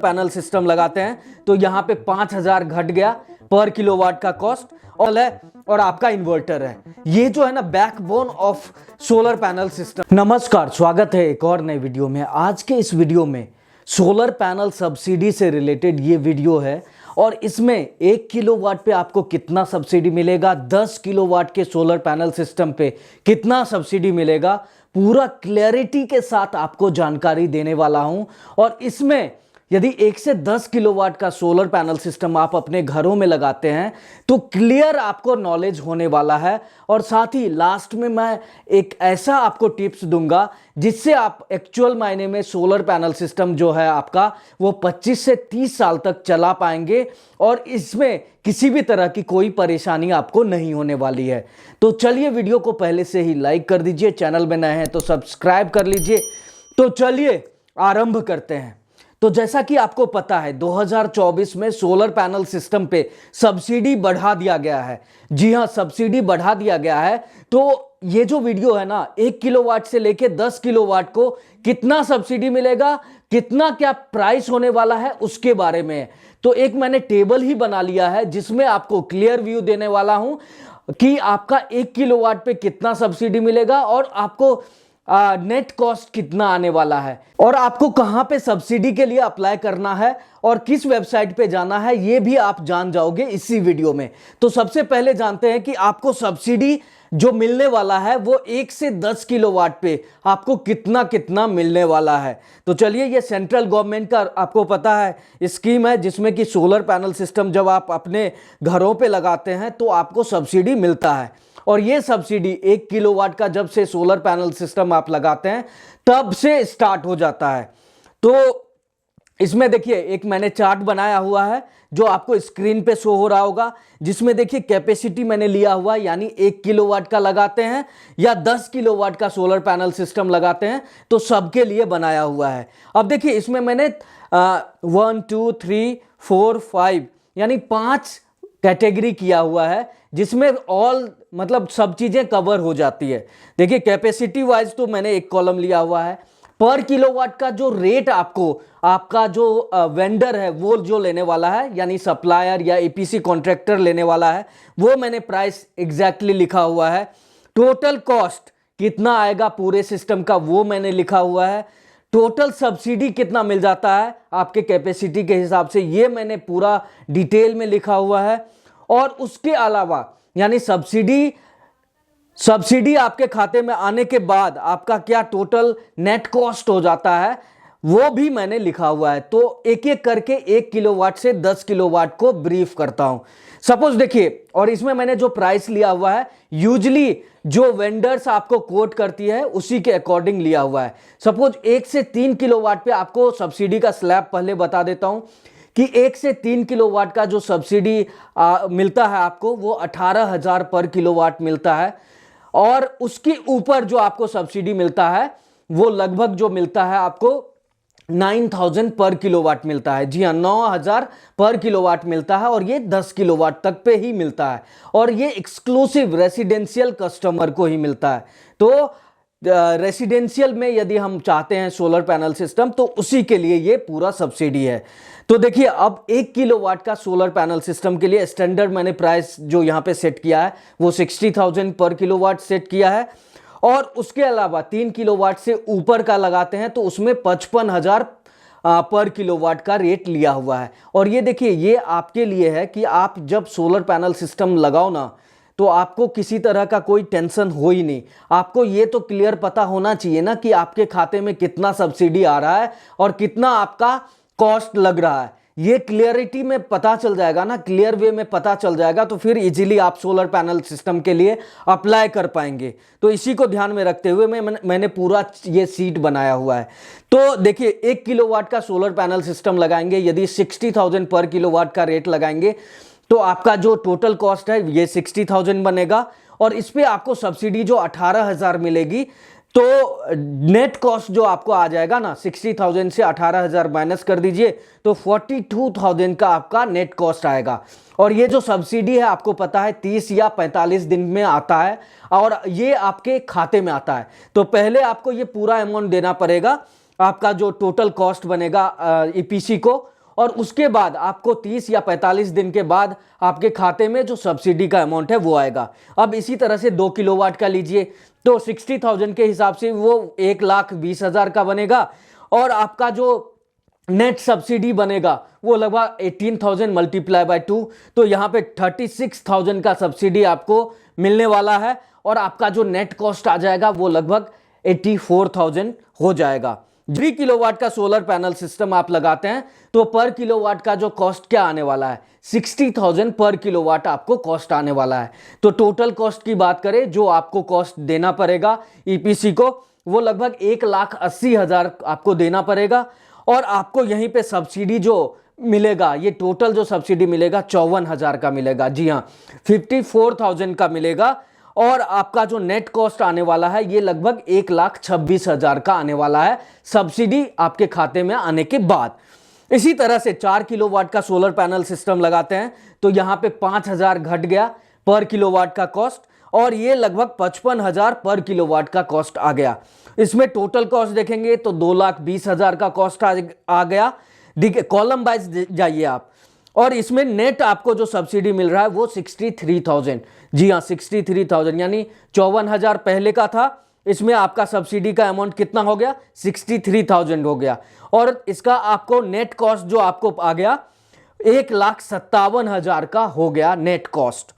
Panel system लगाते हैं तो यहाँ पे 5000 घट गया पर किलोवाट का कॉस्ट और आपका इन्वर्टर है। ये जो है ना backbone of solar panel system. नमस्कार, स्वागत है एक और नए वीडियो में। आज के इस वीडियो में सोलर पैनल सब्सिडी से रिलेटेड ये वीडियो है और इसमें 1 किलोवाट पे आपको कितना सब्सिडी मिलेगा, 10 किलोवाट के सोलर पैनल सिस्टम पे कितना सब्सिडी मिलेगा, पूरा क्लैरिटी के साथ आपको जानकारी देने वाला हूं। और इसमें यदि 1 से 10 किलोवाट का सोलर पैनल सिस्टम आप अपने घरों में लगाते हैं तो क्लियर आपको नॉलेज होने वाला है। और साथ ही लास्ट में मैं एक ऐसा आपको टिप्स दूंगा जिससे आप एक्चुअल मायने में सोलर पैनल सिस्टम जो है आपका वो 25 से 30 साल तक चला पाएंगे और इसमें किसी भी तरह की कोई परेशानी आपको नहीं होने वाली है। तो चलिए वीडियो को पहले से ही लाइक कर दीजिए, चैनल में नए हैं तो सब्सक्राइब कर लीजिए। तो चलिए आरंभ करते हैं। तो जैसा कि आपको पता है 2024 में सोलर पैनल सिस्टम पे सब्सिडी बढ़ा दिया गया है। जी हां, सब्सिडी बढ़ा दिया गया है। तो ये जो वीडियो है ना 1 किलोवाट से लेके 10 किलोवाट को कितना सब्सिडी मिलेगा, कितना क्या प्राइस होने वाला है उसके बारे में। तो एक मैंने टेबल ही बना लिया है जिसमें आपको क्लियर व्यू देने वाला हूं कि आपका 1 किलोवाट पे कितना सब्सिडी मिलेगा और आपको नेट कॉस्ट कितना आने वाला है और आपको कहां पे सब्सिडी के लिए अप्लाई करना है और किस वेबसाइट पे जाना है ये भी आप जान जाओगे इसी वीडियो में। तो सबसे पहले जानते हैं कि आपको सब्सिडी जो मिलने वाला है वो 1 से 10 किलोवाट पे आपको कितना कितना मिलने वाला है। तो चलिए, ये सेंट्रल गवर्नमेंट का आपको पता है स्कीम है जिसमें कि सोलर पैनल सिस्टम जब आप अपने घरों पे लगाते हैं तो आपको सब्सिडी मिलता है। और ये सब्सिडी 1 किलोवाट का जब से सोलर पैनल सिस्टम आप लगाते हैं तब से स्टार्ट हो जाता है। तो इसमें देखिए एक मैंने चार्ट बनाया हुआ है जो आपको स्क्रीन पे शो हो रहा होगा, जिसमें देखिए कैपेसिटी मैंने लिया हुआ है, यानी 1 किलोवाट का लगाते हैं या 10 किलोवाट का सोलर पैनल सिस्टम लगाते हैं तो सबके लिए बनाया हुआ है। अब देखिए इसमें मैंने 1 2 3 4 5 यानी 5 कैटेगरी किया हुआ है जिसमें ऑल मतलब सब चीजें कवर हो जाती है। देखिए कैपेसिटी वाइज तो मैंने एक कॉलम लिया हुआ है। पर किलोवाट का जो रेट आपको आपका जो वेंडर है वो जो लेने वाला है, यानी सप्लायर या एपीसी कॉन्ट्रैक्टर लेने वाला है, वो मैंने प्राइस एग्जैक्टली लिखा हुआ है। टोटल कॉस्ट कितना आएगा पूरे सिस्टम का वो मैंने लिखा हुआ है। टोटल सब्सिडी कितना मिल जाता है आपके कैपेसिटी के हिसाब से ये मैंने पूरा डिटेल में लिखा हुआ है। और उसके अलावा यानी सब्सिडी आपके खाते में आने के बाद आपका क्या टोटल नेट कॉस्ट हो जाता है वो भी मैंने लिखा हुआ है। तो एक एक करके 1 किलोवाट से 10 किलोवाट को ब्रीफ करता हूं। सपोज देखिए, और इसमें मैंने जो प्राइस लिया हुआ है यूजुअली जो वेंडर्स आपको कोट करती है उसी के अकॉर्डिंग लिया हुआ है। सपोज 1 से 3 किलोवाट पे आपको सब्सिडी का स्लैब पहले बता देता हूं कि 1 से 3 किलोवाट का जो सब्सिडी मिलता है आपको वो 18,000 पर किलोवाट मिलता है। और उसके ऊपर जो आपको सब्सिडी मिलता है वो लगभग जो मिलता है आपको 9,000 पर किलोवाट मिलता है। जी हाँ, 9,000 पर किलोवाट मिलता है और ये 10 किलोवाट तक पे ही मिलता है और ये एक्सक्लूसिव रेसिडेंशियल कस्टमर को ही मिलता है। तो रेसिडेंशियल में यदि हम चाहते हैं सोलर पैनल सिस्टम तो उसी के लिए ये पूरा सब्सिडी है। तो देखिए अब 1 किलोवाट का सोलर पैनल सिस्टम के लिए स्टैंडर्ड मैंने प्राइस जो यहाँ पे सेट किया है वो 60,000 पर किलोवाट सेट किया है। और उसके अलावा 3 किलोवाट से ऊपर का लगाते हैं तो उसमें 55,000 पर किलोवाट का रेट लिया हुआ है। और ये देखिए ये आपके लिए है कि आप जब सोलर पैनल सिस्टम लगाओ ना तो आपको किसी तरह का कोई टेंशन हो ही नहीं। आपको ये तो क्लियर पता होना चाहिए ना कि आपके खाते में कितना सब्सिडी आ रहा है और कितना आपका कॉस्ट लग रहा है। ये क्लियरिटी में पता चल जाएगा ना, क्लियर वे में पता चल जाएगा तो फिर इजीली आप सोलर पैनल सिस्टम के लिए अप्लाई कर पाएंगे। तो इसी को ध्यान में रखते हुए मैंने पूरा ये सीट बनाया हुआ है। तो देखिए 1 किलोवाट का सोलर पैनल सिस्टम लगाएंगे, यदि 60,000 पर किलोवाट का रेट लगाएंगे तो आपका जो टोटल कॉस्ट है ये 60,000 बनेगा। और इस पे आपको सब्सिडी जो 18,000 मिलेगी तो नेट कॉस्ट जो आपको आ जाएगा ना 60,000 से 18,000 माइनस कर दीजिए तो 42,000 का आपका नेट कॉस्ट आएगा। और ये जो सब्सिडी है आपको पता है 30 या 45 दिन में आता है और ये आपके खाते में आता है। तो पहले आपको ये पूरा अमाउंट देना पड़ेगा आपका जो टोटल कॉस्ट बनेगा ईपीसी को, और उसके बाद आपको 30 या 45 दिन के बाद आपके खाते में जो सब्सिडी का अमाउंट है वो आएगा। अब इसी तरह से 2 किलोवाट का लीजिए तो 60,000 के हिसाब से वो 1,20,000 का बनेगा, और आपका जो नेट सब्सिडी बनेगा वो लगभग 18,000 मल्टीप्लाई बाय 2, तो यहाँ पे 36,000 का सब्सिडी आपको मिलने वाला है, और आपका जो नेट कॉस्ट आ जाएगा वो लगभग 84,000 हो जाएगा। 3 किलोवाट का सोलर पैनल सिस्टम आप लगाते हैं तो पर किलोवाट का जो कॉस्ट क्या आने वाला है, 60,000 पर किलोवाट आपको कॉस्ट आने वाला है। तो टोटल कॉस्ट की बात करें जो आपको कॉस्ट देना पड़ेगा ईपीसी को, वो लगभग 1,80,000 आपको देना पड़ेगा, और आपको यहीं पे सब्सिडी जो मिलेगा, ये टोटल जो सब्सिडी मिलेगा 54,000 का मिलेगा। जी हाँ, 54,000 का मिलेगा, और आपका जो नेट कॉस्ट आने वाला है ये लगभग 1,26,000 का आने वाला है सब्सिडी आपके खाते में आने के बाद। इसी तरह से 4 किलोवाट का सोलर पैनल सिस्टम लगाते हैं तो यहाँ पे 5,000 घट गया पर किलोवाट का कॉस्ट, और ये लगभग 55,000 पर किलोवाट का कॉस्ट आ गया। इसमें टोटल कॉस्ट देखेंगे तो 2,20,000 का कॉस्ट आ गया। देखिए कॉलम वाइज जाइए आप, और इसमें नेट आपको जो सब्सिडी मिल रहा है वो 63,000। जी हाँ, 63,000 यानी 54,000 पहले का था, इसमें आपका सब्सिडी का अमाउंट कितना हो गया, 63,000 हो गया, और इसका आपको नेट कॉस्ट जो आपको आ गया 1,57,000 का हो गया नेट कॉस्ट।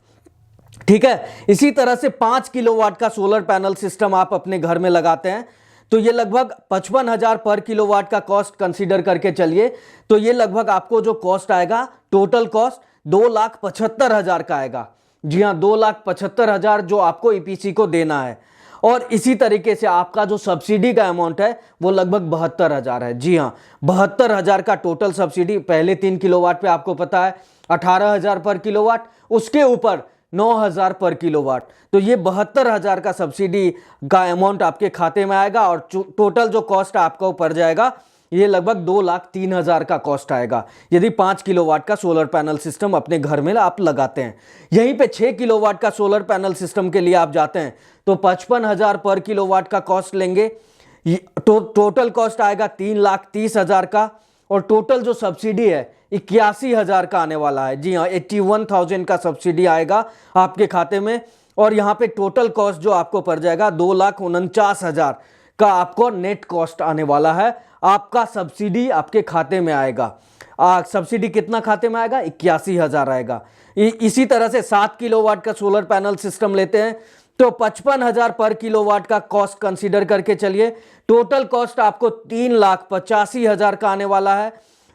ठीक है, इसी तरह से 5 किलोवाट का सोलर पैनल सिस्टम आप अपने घर में लगाते हैं तो ये लगभग 55,000 पर किलोवाट का कॉस्ट कंसीडर करके चलिए, तो ये लगभग आपको जो कॉस्ट आएगा टोटल कॉस्ट 2,75,000 का आएगा। जी हाँ, 2,75,000 जो आपको ईपीसी को देना है, और इसी तरीके से आपका जो सब्सिडी का अमाउंट है वो लगभग 72,000 है। जी हाँ, 72,000 का टोटल सब्सिडी। पहले 3 किलोवाट पे आपको पता है 18,000 पर किलोवाट, उसके ऊपर 9,000 पर किलोवाट, तो ये 72,000 का सब्सिडी का अमाउंट आपके खाते में आएगा, और टोटल जो कॉस्ट आपको पड़ जाएगा ये लगभग 2,03,000 का कॉस्ट आएगा यदि 5 किलोवाट का सोलर पैनल सिस्टम अपने घर में आप लगाते हैं। यहीं पे 6 किलोवाट का सोलर पैनल सिस्टम के लिए आप जाते हैं तो 55,000 पर किलोवाट का कॉस्ट लेंगे, टोटल कॉस्ट आएगा 3,30,000 का, और टोटल जो सब्सिडी है 81,000 का आने वाला है। जी हाँ, 81,000 का सब्सिडी आएगा आपके खाते में, और यहाँ पे टोटल कॉस्ट जो आपको पड़ जाएगा 2,49,000 का आपको नेट कॉस्ट आने वाला है। आपका सब्सिडी आपके खाते में आएगा। सब्सिडी कितना खाते में आएगा, 81,000 आएगा। इसी तरह से 7 किलोवाट का सोलर पैनल सिस्टम लेते हैं तो 55,000 पर किलोवाट का कॉस्ट कंसीडर करके चलिए, टोटल कॉस्ट आपको 3,85,000 का आने वाला है।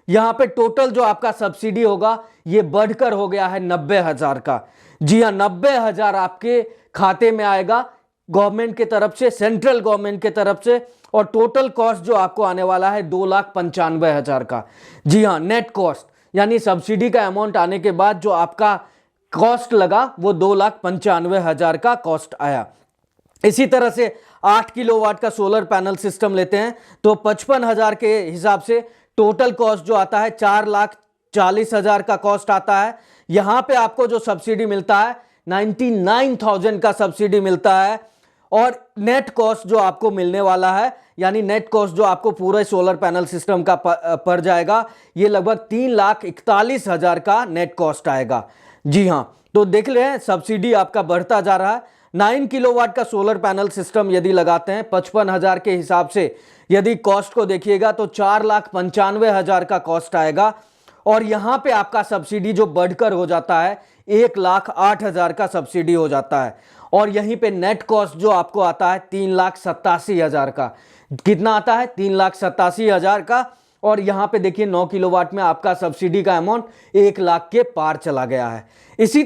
यहाँ पे टोटल जो आपका सब्सिडी होगा ये बढ़कर हो गया है 90,000 का। जी हाँ, 90,000 आपके खाते में आएगा गवर्नमेंट के तरफ से, सेंट्रल गवर्नमेंट के तरफ से, और टोटल कॉस्ट जो आपको आने वाला है 2,95,000 का। जी हाँ, नेट कॉस्ट यानी सब्सिडी का अमाउंट आने के बाद जो आपका कॉस्ट लगा वो 2,95,000 का कॉस्ट आया। इसी तरह से 8 किलोवाट का सोलर पैनल सिस्टम लेते हैं तो 55,000 के हिसाब से टोटल कॉस्ट जो आता है 4,40,000 का कॉस्ट आता है। यहां पे आपको जो सब्सिडी मिलता है 99,000 का सब्सिडी मिलता है, और नेट कॉस्ट जो आपको मिलने वाला है यानी नेट कॉस्ट जो आपको पूरे सोलर पैनल सिस्टम का पड़ जाएगा ये लगभग 3,41,000 का नेट कॉस्ट आएगा। जी हाँ, तो देख रहे हैं सब्सिडी आपका बढ़ता जा रहा है। 9 किलोवाट का सोलर पैनल सिस्टम यदि लगाते हैं 55,000 के हिसाब से, यदि कॉस्ट को देखिएगा तो 4,95,000 का कॉस्ट आएगा, और यहां पे आपका सब्सिडी जो बढ़कर हो जाता है 1,08,000 का सब्सिडी हो जाता है, और यहीं पे नेट कॉस्ट जो आपको आता है 3,87,000 का। कितना आता है, 3,87,000 का, और यहां पे देखिए 9 किलोवाट में आपका सब्सिडी का अमाउंट 1,00,000 के पार चला गया है। इसी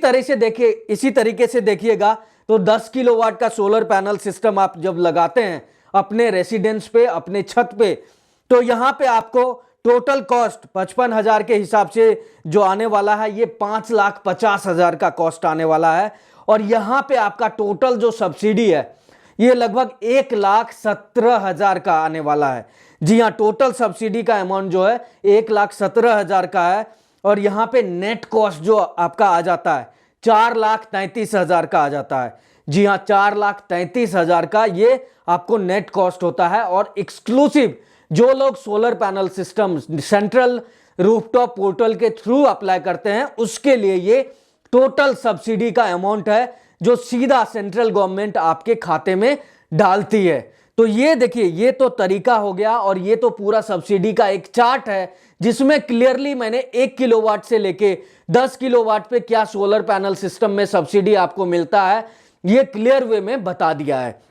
तरीके से देखिएगा तो 10 किलोवाट का सोलर पैनल सिस्टम आप जब लगाते हैं अपने रेसिडेंस पे, अपने छत पे, तो यहां पे आपको टोटल कॉस्ट 55,000 के हिसाब से जो आने वाला है ये 5,50,000 का कॉस्ट आने वाला है, और यहां पे आपका टोटल जो सब्सिडी है ये लगभग 1,17,000 का आने वाला है। जी हाँ, टोटल सब्सिडी का अमाउंट जो है 1,17,000 का है, और यहां पे नेट कॉस्ट जो आपका आ जाता है 4,33,000 का आ जाता है। जी हाँ, 4,33,000 का ये आपको नेट कॉस्ट होता है, और एक्सक्लूसिव जो लोग solar panel system central rooftop portal के थ्रू अप्लाई करते हैं उसके लिए ये टोटल सब्सिडी का अमाउंट है जो सीधा सेंट्रल गवर्नमेंट आपके खाते में डालती है। तो ये देखिए, ये तो तरीका हो गया और ये तो पूरा सब्सिडी का एक चार्ट है जिसमें क्लियरली मैंने 1 किलोवाट से लेके 10 किलोवाट पे क्या सोलर पैनल सिस्टम में सब्सिडी आपको मिलता है ये क्लियर वे में बता दिया है।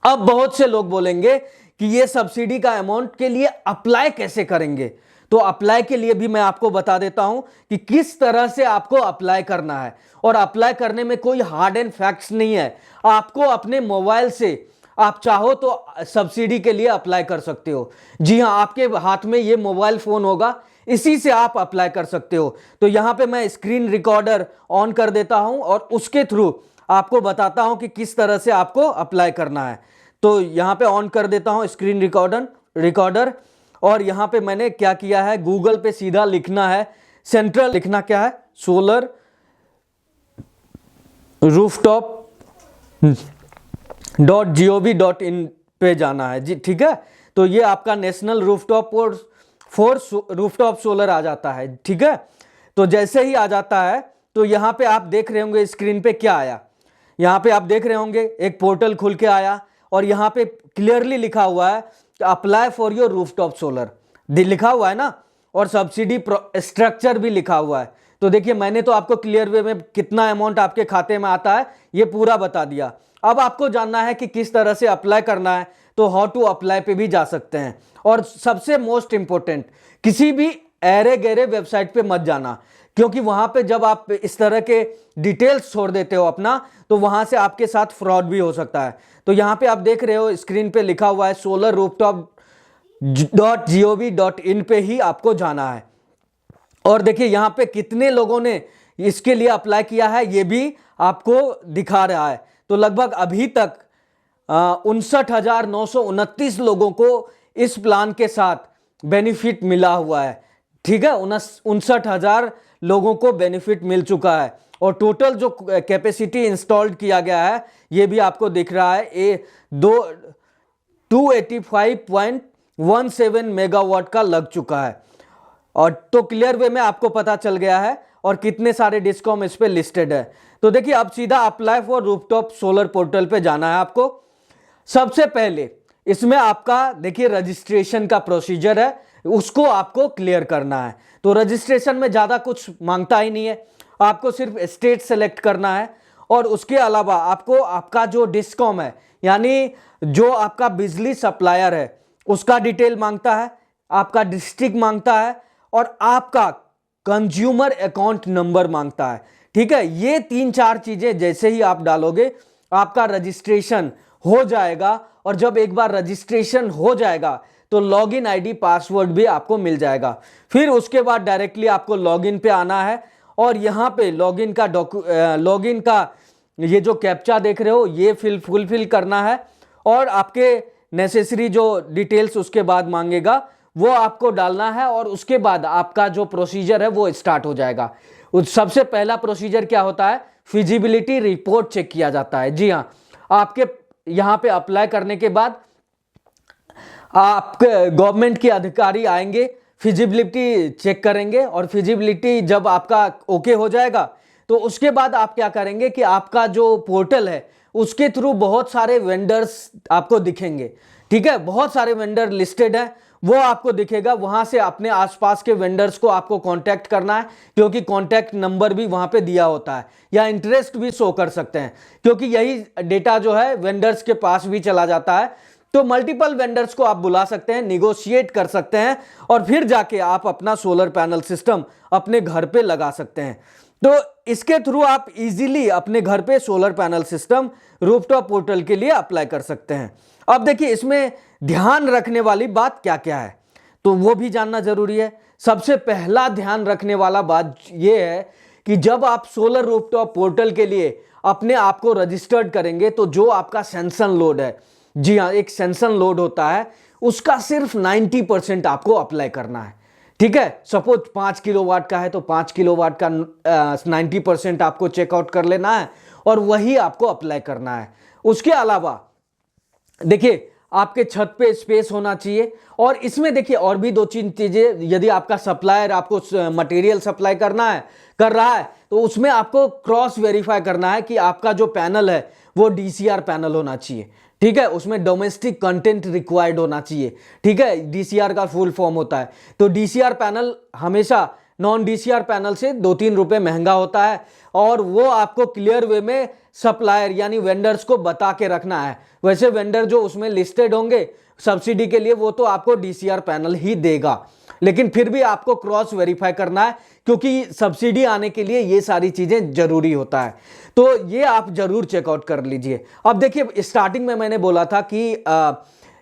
अब बहुत से लोग बोलेंगे कि ये सब्सिडी का अमाउंट के लिए अप्लाई कैसे करेंगे, तो अप्लाई के लिए भी मैं आपको बता देता हूं कि किस तरह से आपको अप्लाई करना है। और अप्लाई करने में कोई हार्ड एंड फैक्ट्स नहीं है, आपको अपने मोबाइल से आप चाहो तो सब्सिडी के लिए अप्लाई कर सकते हो। जी हां, आपके हाथ में ये मोबाइल फोन होगा, इसी से आप अप्लाई कर सकते हो। तो यहां पे मैं स्क्रीन रिकॉर्डर ऑन कर देता हूं और उसके थ्रू आपको बताता हूं कि किस तरह से आपको अप्लाई करना है। तो यहां पे ऑन कर देता हूं स्क्रीन रिकॉर्डर और यहां पे मैंने क्या किया है, गूगल पे सीधा लिखना है सेंट्रल, लिखना क्या है, सोलर rooftop.gov.in पे जाना है जी, ठीक है। तो ये आपका national rooftop for rooftop solar आ जाता है, ठीक है। तो जैसे ही आ जाता है तो यहां पे आप देख रहे होंगे स्क्रीन पे क्या आया, यहां पे आप देख रहे होंगे एक पोर्टल खुल के आया और यहां पे क्लियरली लिखा हुआ है apply for your rooftop solar, लिखा हुआ है ना, और सब्सिडी स्ट्रक्चर भी लिखा हुआ है। तो देखिए, मैंने तो आपको क्लियर वे में कितना अमाउंट आपके खाते में आता है ये पूरा बता दिया। अब आपको जानना है कि किस तरह से अप्लाई करना है, तो हाउ टू अप्लाई पे भी जा सकते हैं। और सबसे मोस्ट इंपॉर्टेंट, किसी भी ऐरे गहरे वेबसाइट पे मत जाना, क्योंकि वहां पे जब आप इस तरह के डिटेल्स छोड़ देते हो अपना, तो वहां से आपके साथ फ्रॉड भी हो सकता है। तो यहां पे आप देख रहे हो स्क्रीन पे लिखा हुआ है solarrooftop.gov.in पे ही आपको जाना है। और देखिए यहां पे कितने लोगों ने इसके लिए अप्लाई किया है ये भी आपको दिखा रहा है। तो लगभग अभी तक 59,929 लोगों को इस प्लान के साथ बेनिफिट मिला हुआ है, ठीक है। 59,000 लोगों को बेनिफिट मिल चुका है और टोटल जो कैपेसिटी इंस्टॉल्ड किया गया है ये भी आपको दिख रहा है, 285.17 मेगावाट का लग चुका है। और तो क्लियर वे में आपको पता चल गया है और कितने सारे डिस्कॉम इस पे लिस्टेड है। तो देखिए, अब सीधा apply for rooftop solar portal पे जाना है आपको। सबसे पहले इसमें आपका देखिए रजिस्ट्रेशन का प्रोसीजर है, उसको आपको क्लियर करना है। तो रजिस्ट्रेशन में ज्यादा कुछ मांगता ही नहीं है, आपको सिर्फ स्टेट सेलेक्ट करना है और उसके अलावा आपको आपका जो डिस्कॉम है यानी जो आपका बिजली सप्लायर है उसका डिटेल मांगता है, आपका डिस्ट्रिक्ट मांगता है और आपका कंज्यूमर अकाउंट नंबर मांगता है, ठीक है। ये 3-4 चीजें जैसे ही आप डालोगे आपका रजिस्ट्रेशन हो जाएगा। और जब एक बार रजिस्ट्रेशन हो जाएगा तो लॉगिन आईडी पासवर्ड भी आपको मिल जाएगा। फिर उसके बाद डायरेक्टली आपको लॉगिन पे आना है और यहाँ पे लॉगिन का ये जो कैप्चा देख रहे हो ये फुलफिल करना है और आपके नेसेसरी जो डिटेल्स उसके बाद मांगेगा वो आपको डालना है और उसके बाद आपका जो प्रोसीजर है वो स्टार्ट हो जाएगा। सबसे पहला प्रोसीजर क्या होता है, फिजिबिलिटी रिपोर्ट चेक किया जाता है। जी हाँ, आपके यहाँ पे अप्लाई करने के बाद आपके गवर्नमेंट के अधिकारी आएंगे, फिजिबिलिटी चेक करेंगे और फिजिबिलिटी जब आपका ओके हो जाएगा तो उसके बाद आप क्या करेंगे कि आपका जो पोर्टल है उसके थ्रू बहुत सारे वेंडर्स आपको दिखेंगे, ठीक है। बहुत सारे वेंडर लिस्टेड है, वो आपको दिखेगा। वहां से अपने आसपास के वेंडर्स को आपको कांटेक्ट करना है, क्योंकि कांटेक्ट नंबर भी वहां पे दिया होता है, या इंटरेस्ट भी शो कर सकते हैं, क्योंकि यही डेटा जो है वेंडर्स के पास भी चला जाता है। तो मल्टीपल वेंडर्स को आप बुला सकते हैं, निगोशिएट कर सकते हैं और फिर जाके आप अपना सोलर पैनल सिस्टम अपने घर पे लगा सकते हैं। तो इसके थ्रू आप इजीली अपने घर पे solar panel system rooftop portal के लिए अप्लाई कर सकते हैं। अब देखिए, इसमें ध्यान रखने वाली बात क्या क्या है तो वो भी जानना जरूरी है। सबसे पहला ध्यान रखने वाला बात यह है कि जब आप सोलर रूफटॉप पोर्टल के लिए अपने आप को रजिस्टर्ड करेंगे तो जो आपका सैंक्शन लोड है, जी हाँ, एक सैंक्शन लोड होता है, उसका सिर्फ 90% आपको अप्लाई करना है, ठीक है। सपोज 5 किलोवाट का है तो 5 किलोवाट का 90% आपको चेकआउट कर लेना है और वही आपको अप्लाई करना है। उसके अलावा देखिए, आपके छत पे स्पेस होना चाहिए। और इसमें देखिए और भी 2-3 चीजें, यदि आपका सप्लायर आपको मटेरियल सप्लाई कर रहा है तो उसमें आपको क्रॉस वेरीफाई करना है कि आपका जो पैनल है वो डीसीआर पैनल होना चाहिए। ठीक है, उसमें डोमेस्टिक कंटेंट रिक्वायर्ड होना चाहिए। ठीक है, डीसीआर का फुल फॉर्म होता है। तो डीसीआर पैनल हमेशा नॉन डीसीआर पैनल से 2-3 रुपए महंगा होता है और वो आपको क्लियर वे में सप्लायर यानी वेंडर्स को बता के रखना है। वैसे वेंडर जो उसमें लिस्टेड होंगे सब्सिडी के लिए वो तो आपको डीसीआर पैनल ही देगा, लेकिन फिर भी आपको क्रॉस वेरीफाई करना है क्योंकि सब्सिडी आने के लिए ये सारी चीजें जरूरी होता है। तो ये आप जरूर चेकआउट कर लीजिए। अब देखिए स्टार्टिंग में मैंने बोला था कि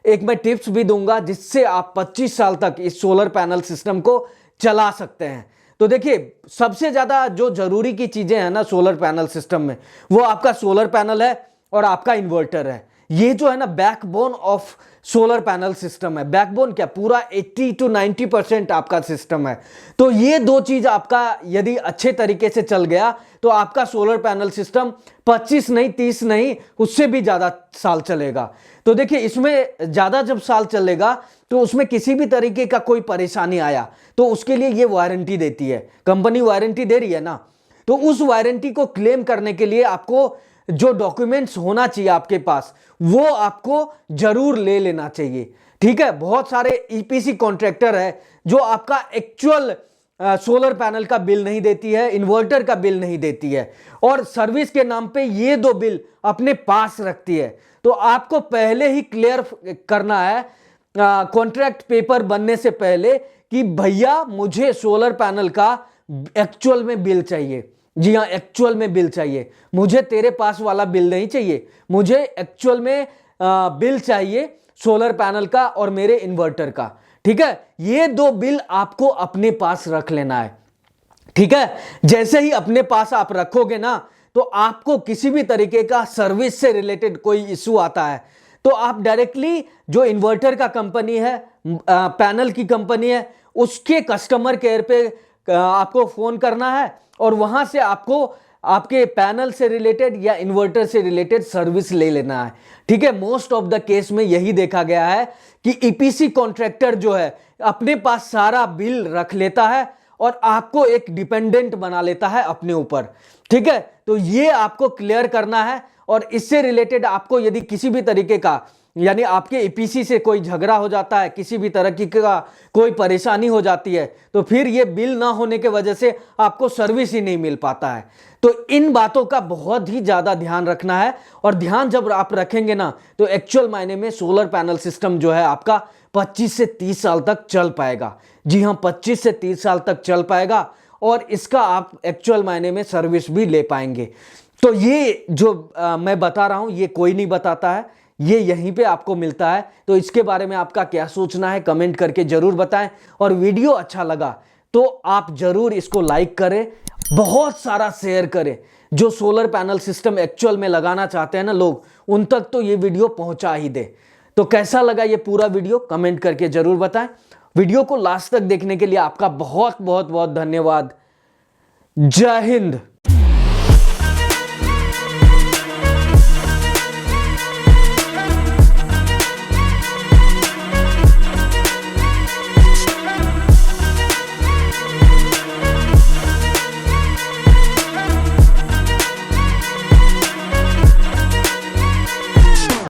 एक मैं टिप्स भी दूंगा जिससे आप 25 साल तक इस सोलर पैनल सिस्टम को चला सकते हैं। तो देखिए सबसे ज्यादा जो जरूरी की चीजें हैं ना सोलर पैनल सिस्टम में, वो आपका सोलर पैनल है और आपका इन्वर्टर है। ये जो है ना backbone of solar panel system है। बैकबोन क्या, पूरा 80 to 90% आपका सिस्टम है। तो ये दो चीज आपका यदि अच्छे तरीके से चल गया तो आपका सोलर पैनल सिस्टम 25 नहीं 30 नहीं उससे भी ज्यादा साल चलेगा। तो देखिए इसमें ज्यादा जब साल चलेगा तो उसमें किसी भी तरीके का कोई परेशानी आया तो उसके लिए ये वारंटी देती है, कंपनी वारंटी दे रही है ना। तो उस वारंटी को क्लेम करने के लिए आपको जो डॉक्यूमेंट्स होना चाहिए आपके पास वो आपको जरूर ले लेना चाहिए। ठीक है, बहुत सारे ईपीसी कॉन्ट्रैक्टर है जो आपका एक्चुअल सोलर पैनल का बिल नहीं देती है, इन्वर्टर का बिल नहीं देती है और सर्विस के नाम पे ये दो बिल अपने पास रखती है। तो आपको पहले ही क्लियर करना है कॉन्ट्रैक्ट पेपर बनने से पहले कि भैया मुझे सोलर पैनल का एक्चुअल में बिल चाहिए। जी हाँ, एक्चुअल में बिल चाहिए, मुझे तेरे पास वाला बिल नहीं चाहिए, मुझे एक्चुअल में बिल चाहिए सोलर पैनल का और मेरे इन्वर्टर का। ठीक है, ये दो बिल आपको अपने पास रख लेना है। ठीक है, जैसे ही अपने पास आप रखोगे ना तो आपको किसी भी तरीके का सर्विस से रिलेटेड कोई इशू आता है तो आप डायरेक्टली जो इन्वर्टर का कंपनी है, पैनल की कंपनी है, उसके कस्टमर केयर पे आपको फोन करना है और वहां से आपको आपके पैनल से रिलेटेड या इन्वर्टर से रिलेटेड सर्विस ले लेना है। ठीक है, मोस्ट ऑफ द केस में यही देखा गया है कि ईपीसी कॉन्ट्रैक्टर जो है अपने पास सारा बिल रख लेता है और आपको एक डिपेंडेंट बना लेता है अपने ऊपर। ठीक है, तो ये आपको क्लियर करना है और इससे रिलेटेड आपको यदि किसी भी तरीके का यानी आपके ईपीसी से कोई झगड़ा हो जाता है, किसी भी तरह की का कोई परेशानी हो जाती है तो फिर ये बिल ना होने के वजह से आपको सर्विस ही नहीं मिल पाता है। तो इन बातों का बहुत ही ज्यादा ध्यान रखना है और ध्यान जब आप रखेंगे ना तो एक्चुअल मायने में सोलर पैनल सिस्टम जो है आपका 25 से 30 साल तक चल पाएगा। जी हाँ, 25 से 30 साल तक चल पाएगा और इसका आप एक्चुअल मायने में सर्विस भी ले पाएंगे। तो ये जो मैं बता रहा हूं ये कोई नहीं बताता है, ये यहीं पे आपको मिलता है। तो इसके बारे में आपका क्या सोचना है कमेंट करके जरूर बताएं और वीडियो अच्छा लगा तो आप जरूर इसको लाइक करें, बहुत सारा शेयर करें। जो सोलर पैनल सिस्टम एक्चुअल में लगाना चाहते हैं ना लोग, उन तक तो ये वीडियो पहुंचा ही दे। तो कैसा लगा ये पूरा वीडियो कमेंट करके जरूर बताएं। वीडियो को लास्ट तक देखने के लिए आपका बहुत बहुत बहुत धन्यवाद। जय हिंद।